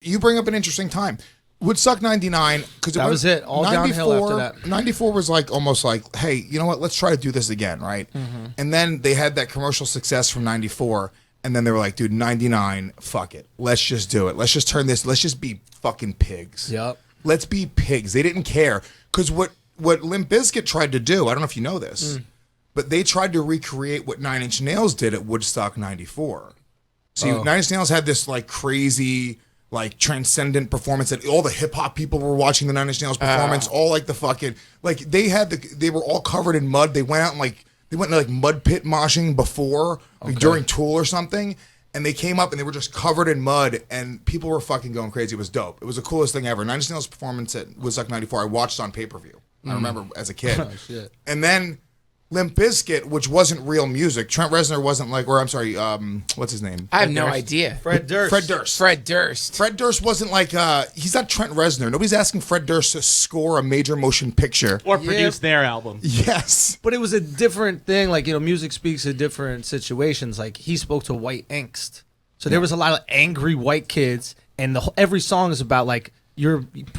you bring up an interesting time. Woodstock 99, because that was it. All downhill after that. 94 was like almost like, hey, you know what? Let's try to do this again, right? Mm-hmm. And then they had that commercial success from 94, and then they were like, dude, 99, fuck it. Let's just do it. Let's just turn this. Let's just be fucking pigs. Yep. Let's be pigs. They didn't care. Because what Limp Bizkit tried to do, I don't know if you know this, but they tried to recreate what Nine Inch Nails did at Woodstock 94. See, Nine Inch Nails had this like crazy, like transcendent performance that all the hip hop people were watching the Nine Inch Nails performance. All like the fucking like they were all covered in mud. They went out and like mud pit moshing before like, during Tool or something, and they came up and they were just covered in mud and people were fucking going crazy. It was dope. It was the coolest thing ever. Nine Inch Nails performance at Woodstock 94. I watched on pay-per-view. I remember as a kid. Oh, shit. And then Limp Bizkit, which wasn't real music. Trent Reznor wasn't like, or I'm sorry, what's his name? I have no idea. Fred Durst. Fred Durst wasn't like, he's not Trent Reznor. Nobody's asking Fred Durst to score a major motion picture. Or produce their album. Yes. But it was a different thing. Like, music speaks to different situations. Like, he spoke to white angst. So there was a lot of angry white kids, and every song is about, like,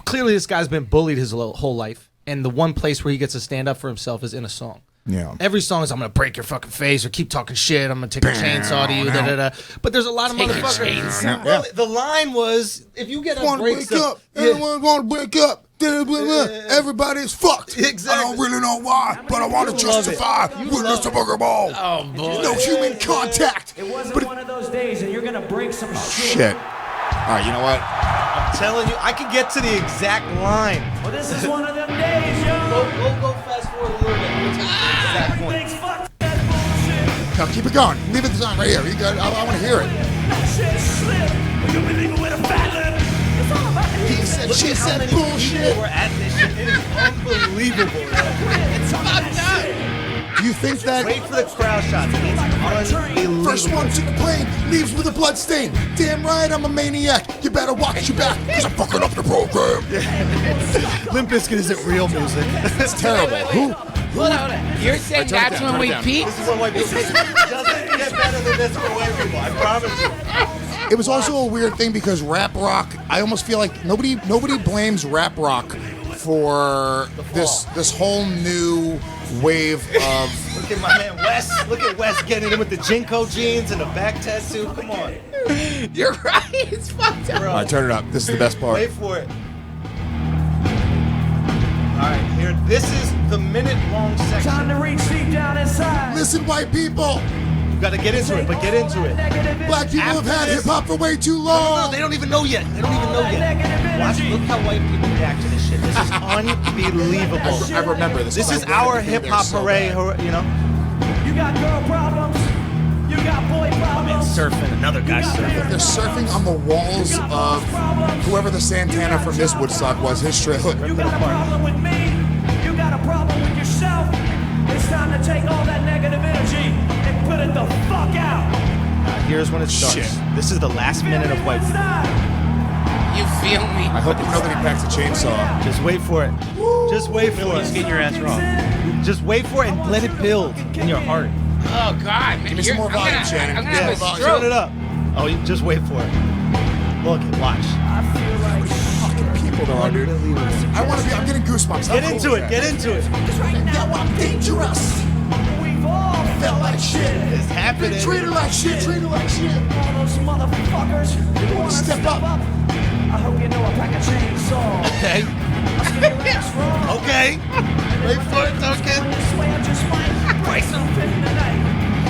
clearly this guy's been bullied his whole life, and the one place where he gets to stand up for himself is in a song. Yeah. Every song is, I'm going to break your fucking face or keep talking shit. I'm going to take a chainsaw to you. Da, da, da. But there's a lot of motherfuckers. Well, the line was, if you get a break up, everyone want to break up. Everybody's fucked. Exactly. I don't really know why, but I want to justify witness to Booger Ball. Oh, boy. No human contact. It wasn't one of those days, and you're going to break some shit. All right, you know what? I'm telling you, I can get to the exact line. Well, this is one of them days, yo. Go fast forward a little bit. Everything's fucked that bullshit. Come, keep it going. Leave it on right here. You got, I want to hear it. That shit slip. You'll be leaving with a fat lip. It's all about the He said, she said bullshit. We're at this shit. It is unbelievable. It's fucked up. Do you think that... Wait for the crowd shots. It's unbelievable. First one to complain leaves with a blood stain. Damn right, I'm a maniac. You better watch your back, because I'm fucking up the program. Limp Bizkit isn't real music. It's terrible. Wait. Hold on. You're saying that's when we peaked? This is what white people doesn't get better than this for white people. I promise you. It was also a weird thing because rap rock, I almost feel like nobody blames rap rock for this whole new wave of... Look at my man Wes. Look at Wes getting in with the Jinko jeans and the back tattoo. Come on. You're right. It's fucked up. All right, turn it up. This is the best part. Wait for it. All right, here. This is the minute-long section. Time to reach deep down inside. Listen, white people. You got to get into it, but get into it. Black people have had hip-hop for way too long. No, they don't even know yet. Watch, look how white people react to this shit. This is unbelievable. I remember this. This is our hip-hop hooray, you know? You got girl problems. You got boy problems. Surfing, another guy surfing. They're surfing on the walls of whoever the Santana from this Woodstock was, his trailer. You got a problem with me. You got a problem with yourself. It's time to take all that negative energy and put it the fuck out. Here's when it starts. Shit. This is the last minute of white people. You feel me? I hope you know that he packs a chainsaw. Just wait for it. Just wait for it. Getting your ass wrong. Just wait for it and let it build in your heart. Oh, God, man. Give me some more volume, Shannon. I'm going to have a Turn stroke. it up. Oh, you just wait for it. Look, watch. I feel like Fucking people there are, dude. I'm getting goosebumps. Get into it. Get into it. because right now I'm dangerous. We've all felt like shit. It's happening. Treat her like shit. Treat her like shit. All those motherfuckers who wanna Step up. I hope you know I pack a chainsaw. Okay. I'll skin your ass raw. Okay. Wait for it, Duncan. This way I just might break something tonight.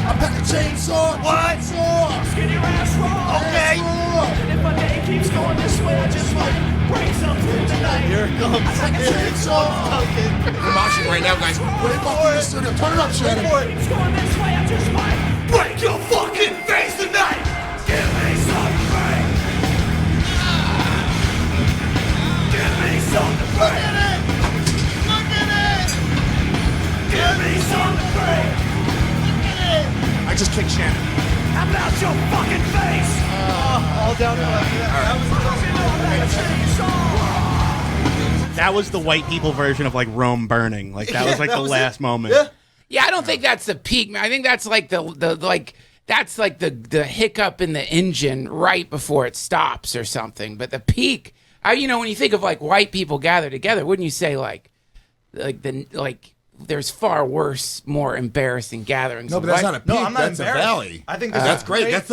I pack a chainsaw. What? Chainsaw. Skin your ass raw. Okay. And if my day keeps going this way, I just might break something tonight. Here it comes. Pack a chainsaw. Duncan. We're marching right now, guys. Wait for the studio. Turn it up, Shannon. Keeps going this way, I just might break your fucking face tonight. Give me some break. Give me some break. Look at it. Give me some break. I just kicked Shannon. How about your fucking face? All downhill after that. That was the white people version of like Rome burning. Like that was like the last moment. Yeah. Yeah, I don't think that's the peak, man. I think that's like the like that's like the hiccup in the engine right before it stops or something. But the peak, you know, when you think of like white people gather together, wouldn't you say like there's far worse, more embarrassing gatherings? No, but that's not a peak. No, I'm not that's a embarrassed. valley. I think that's great. That's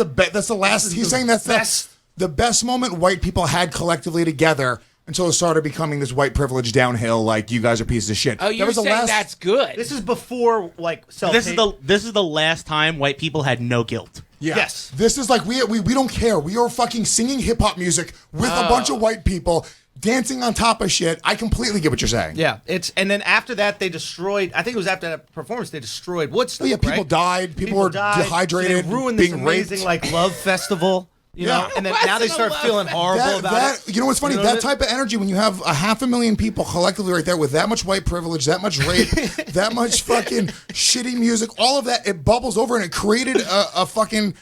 the last. He's saying that's the best moment white people had collectively together until it started becoming this white privilege downhill. Like, you guys are pieces of shit. Oh, you're saying that's good. This is before like self. This is the last time white people had no guilt. Yeah. Yes. This is like we don't care. We are fucking singing hip hop music with a bunch of white people dancing on top of shit. I completely get what you're saying. Yeah, and then after that they destroyed. I think it was after that performance they destroyed Woodstock. Oh, yeah, people right? died. People were dehydrated. They ruined this being amazing raped. like love festival. You Yeah. know, and then now they start feeling horrible about it. You know what's funny? You know that type of energy, when you have 500,000 people collectively right there with that much white privilege, that much rape, that much fucking shitty music, all of that, it bubbles over and it created a fucking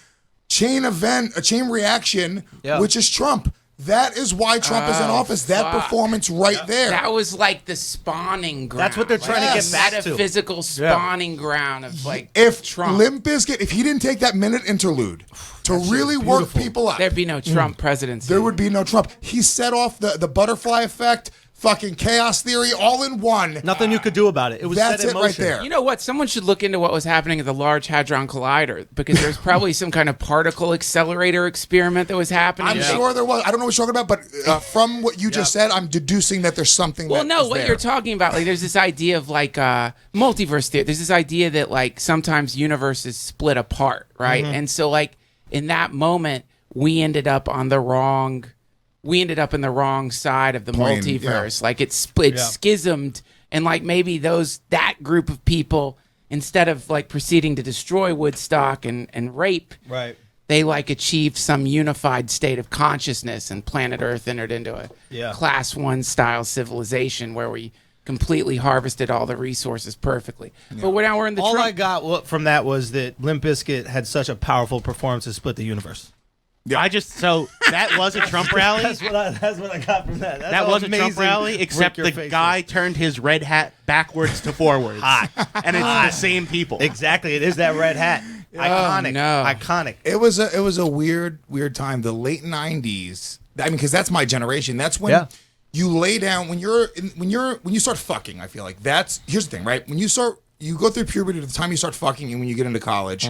chain event, a chain reaction, which is Trump. That is why Trump is in office. That performance right there. That was like the spawning ground. That's what they're trying to get back to. Metaphysical spawning ground of like if Trump. Limp Bizkit, if he didn't take that minute interlude to really work people up, There'd be no Trump presidency. there would be no Trump. He set off the butterfly effect, fucking chaos theory, all in one. Nothing you could do about it. It was That's set in it right motion. there. You know what? Someone should look into what was happening at the Large Hadron Collider, because there's probably some kind of particle accelerator experiment that was happening. I'm sure there was. I don't know what you're talking about, but from what you just said, I'm deducing that there's something. Well, that no, is what there. you're talking about, like, there's this idea of like multiverse theory. There's this idea that like sometimes universes split apart, right? And so like in that moment, we ended up in the wrong side of the Plane, multiverse. Like it split, schismed, and like maybe that group of people, instead of like proceeding to destroy Woodstock and rape, Right. they like achieved some unified state of consciousness, and planet Earth entered into a class 1 style civilization where we completely harvested all the resources perfectly. But now we're in the All Trump. I got from that was that Limp Bizkit had such a powerful performance to split the universe. So that was a Trump rally. That's what I got from that. That was a Trump rally, except the guy turned his red hat backwards to forwards. And it's the same people. Exactly. It is that red hat. Iconic. no. Iconic. It was a weird time. The late '90s. I mean, because that's my generation. That's when you lay down when you start fucking. I feel like here's the thing, right? When you go through puberty to the time you start fucking, and when you get into college.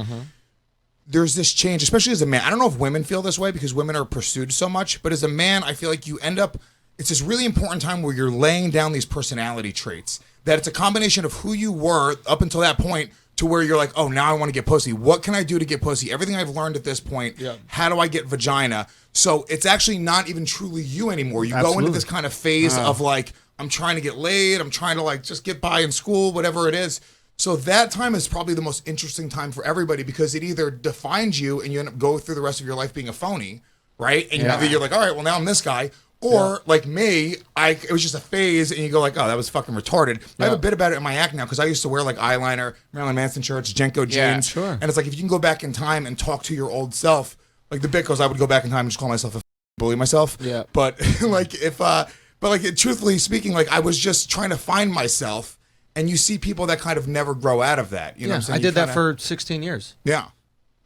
There's this change, especially as a man. I don't know if women feel this way because women are pursued so much, but as a man, I feel like you end up, it's this really important time where you're laying down these personality traits, that it's a combination of who you were up until that point to where you're like, oh, now I want to get pussy. What can I do to get pussy? Everything I've learned at this point, how do I get vagina? So it's actually not even truly you anymore. You go into this kind of phase of like, I'm trying to get laid. I'm trying to like just get by in school, whatever it is. So that time is probably the most interesting time for everybody because it either defines you and you end up going through the rest of your life being a phony, right? And either you're like, all right, well, now I'm this guy. Or like me, it was just a phase and you go like, oh, that was fucking retarded. I have a bit about it in my act now because I used to wear like eyeliner, Marilyn Manson shirts, Jenko jeans. Sure. And it's like, if you can go back in time and talk to your old self, like the bit goes, I would go back in time and just call myself a bully myself. Yeah. But like truthfully speaking, like I was just trying to find myself. And you see people that kind of never grow out of that. You know what I'm saying? I did that for 16 years. Yeah.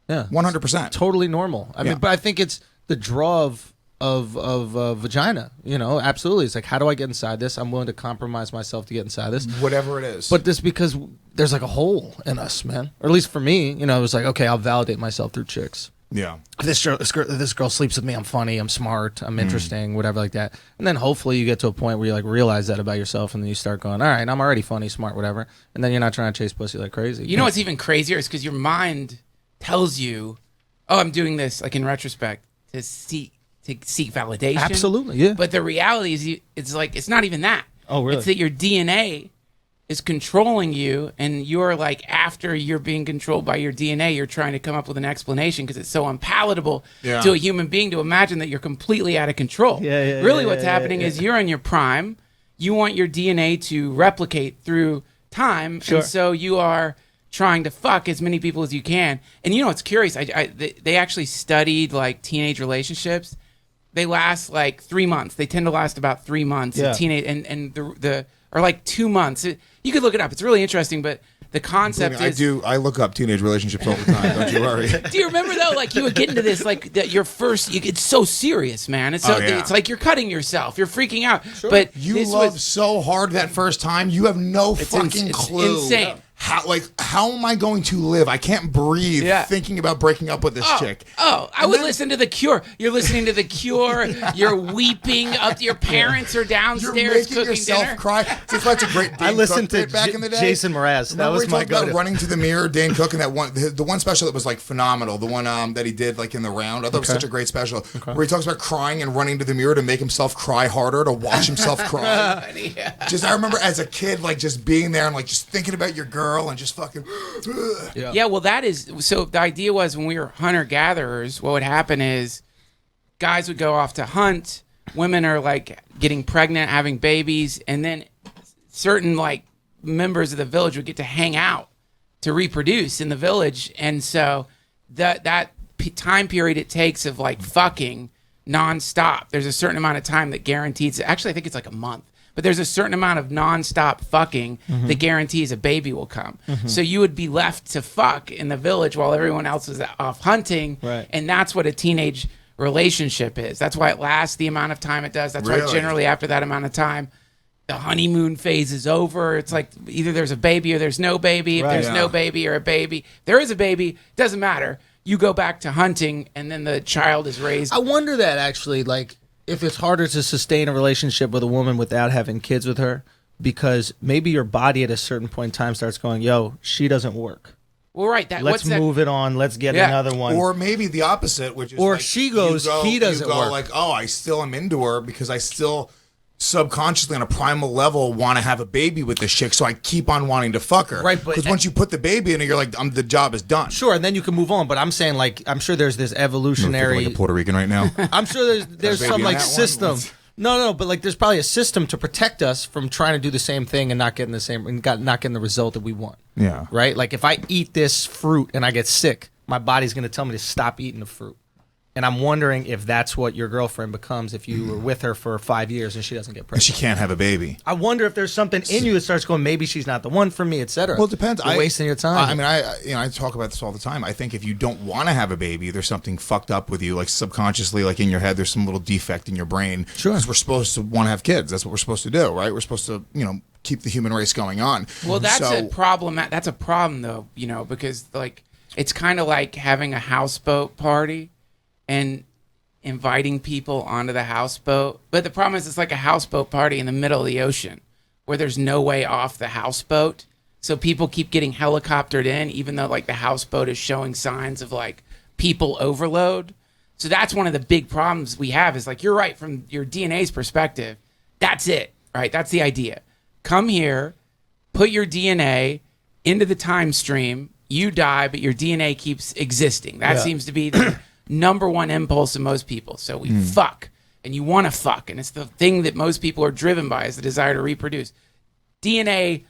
Yeah. 100%. Totally normal. I mean, but I think it's the draw of vagina, you know, absolutely. It's like, how do I get inside this? I'm willing to compromise myself to get inside this. Whatever it is. But this because there's like a hole in us, man. Or at least for me, you know, it was like, okay, I'll validate myself through chicks. Yeah. This girl sleeps with me. I'm funny. I'm smart. I'm interesting. Whatever like that. And then hopefully you get to a point where you like realize that about yourself, and then you start going, all right, I'm already funny, smart, whatever. And then you're not trying to chase pussy like crazy. You know what's even crazier is because your mind tells you, oh, I'm doing this, like in retrospect, to seek validation. Absolutely, yeah. But the reality is, it's like it's not even that. Oh, really? It's that your DNA is controlling you, and you're like, after you're being controlled by your DNA, you're trying to come up with an explanation because it's so unpalatable to a human being to imagine that you're completely out of control. Really, what's happening is you're in your prime. You want your DNA to replicate through time, and so you are trying to fuck as many people as you can. And you know what's curious? They actually studied like teenage relationships. They last like 3 months. They tend to last about 3 months. Teenage or like 2 months. You could look it up. It's really interesting. But the concept is. I look up teenage relationships all the time. Don't you worry. Do you remember though? Like you would get into this, like that your first. It's so serious, man. It's so. It's like you're cutting yourself. You're freaking out. Sure. But you love so hard that first time. You have no fucking clue. It's insane. How am I going to live? I can't breathe thinking about breaking up with this chick. I would listen to The Cure. You're listening to The Cure. You're weeping up. Your parents are downstairs You're making cooking yourself dinner. cry. That's a great. I listened to back in the day. Jason Mraz. That was my go-to. Running to the Mirror, Dane Cook, and that one, the one special that was like phenomenal. The one that he did like in the round. I thought it was such a great special where he talks about crying and running to the mirror to make himself cry harder, to watch himself cry. Just I remember as a kid, like just being there and like just thinking about your girl and just fucking. Yeah, well, that is so. The idea was when we were hunter gatherers, what would happen is guys would go off to hunt. Women are like getting pregnant, having babies, and then certain like members of the village would get to hang out to reproduce in the village, and so that time period it takes of like fucking nonstop. There's a certain amount of time that guarantees. Actually, I think it's like a month. But there's a certain amount of nonstop fucking that guarantees a baby will come. So you would be left to fuck in the village while everyone else is off hunting. Right. And that's what a teenage relationship is. That's why it lasts the amount of time it does. That's why generally after that amount of time, the honeymoon phase is over. It's like either there's a baby or there's no baby. If there's no baby or a baby. If there is a baby, doesn't matter. You go back to hunting and then the child is raised. I wonder that actually, like, if it's harder to sustain a relationship with a woman without having kids with her, because maybe your body at a certain point in time starts going, yo, she doesn't work. Well, right. Let's move it on. Let's get another one. Or maybe the opposite, which is or like, she goes, he doesn't work. Like, oh, I still am into her because I still subconsciously on a primal level want to have a baby with this chick, so I keep on wanting to fuck her. Right, but because once you put the baby in her, you're like, the job is done. Sure, and then you can move on. But I'm saying, like, I'm sure there's this evolutionary. I'm like a Puerto Rican right now. I'm sure there's some like system. No, but like there's probably a system to protect us from trying to do the same thing and not getting the same and not getting the result that we want. Yeah. Right. Like if I eat this fruit and I get sick, my body's going to tell me to stop eating the fruit. And I'm wondering if that's what your girlfriend becomes if you were with her for 5 years and she doesn't get pregnant. And she can't have a baby. I wonder if there's something in you that starts going, maybe she's not the one for me, etc. Well, it depends. You're wasting your time. I mean, I talk about this all the time. I think if you don't want to have a baby, there's something fucked up with you, like subconsciously, like in your head, there's some little defect in your brain. Sure. Because we're supposed to want to have kids. That's what we're supposed to do, right? We're supposed to, keep the human race going on. Well, that's a problem. That's a problem, though, because like it's kind of like having a houseboat party and inviting people onto the houseboat. But the problem is it's like a houseboat party in the middle of the ocean where there's no way off the houseboat. So people keep getting helicoptered in, even though like the houseboat is showing signs of like people overload. So that's one of the big problems we have is like, you're right, from your DNA's perspective, that's it, right? That's the idea. Come here, put your DNA into the time stream, you die, but your DNA keeps existing. That seems to be the number one impulse of most people. So we fuck, and you want to fuck, and it's the thing that most people are driven by is the desire to reproduce. DNA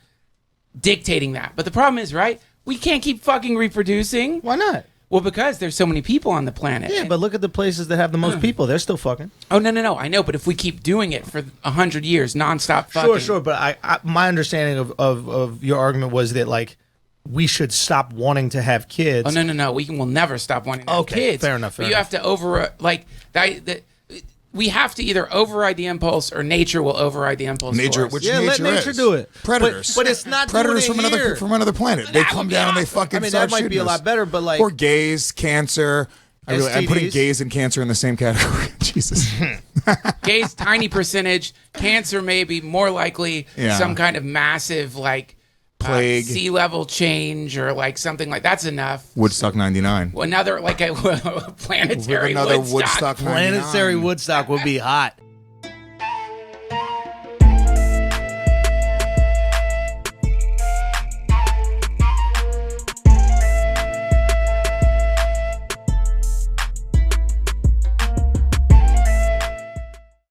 dictating that. But the problem is, right, we can't keep fucking reproducing. Why not? Well, because there's so many people on the planet. Yeah, but look at the places that have the most people. They're still fucking. Oh, no. I know, but if we keep doing it for 100 years, nonstop fucking. Sure. But my understanding of your argument was that, like, we should stop wanting to have kids. Oh, no. We'll never stop wanting to have kids. Fair enough. But you have to we have to either override the impulse or nature will override the impulse. Nature, for us. let nature do it. Predators, but it's not predators doing it from another planet. They come down and they fucking. I mean, start that might be a lot better, but like or gays, cancer. I'm putting STDs. gays and cancer in the same category. Jesus. Gays, tiny percentage. Cancer, maybe more likely. Yeah. Some kind of massive like plague, sea level change, or like something like that's enough. Woodstock '99. Another like a planetary another Woodstock. Woodstock '99. planetary Woodstock would be hot.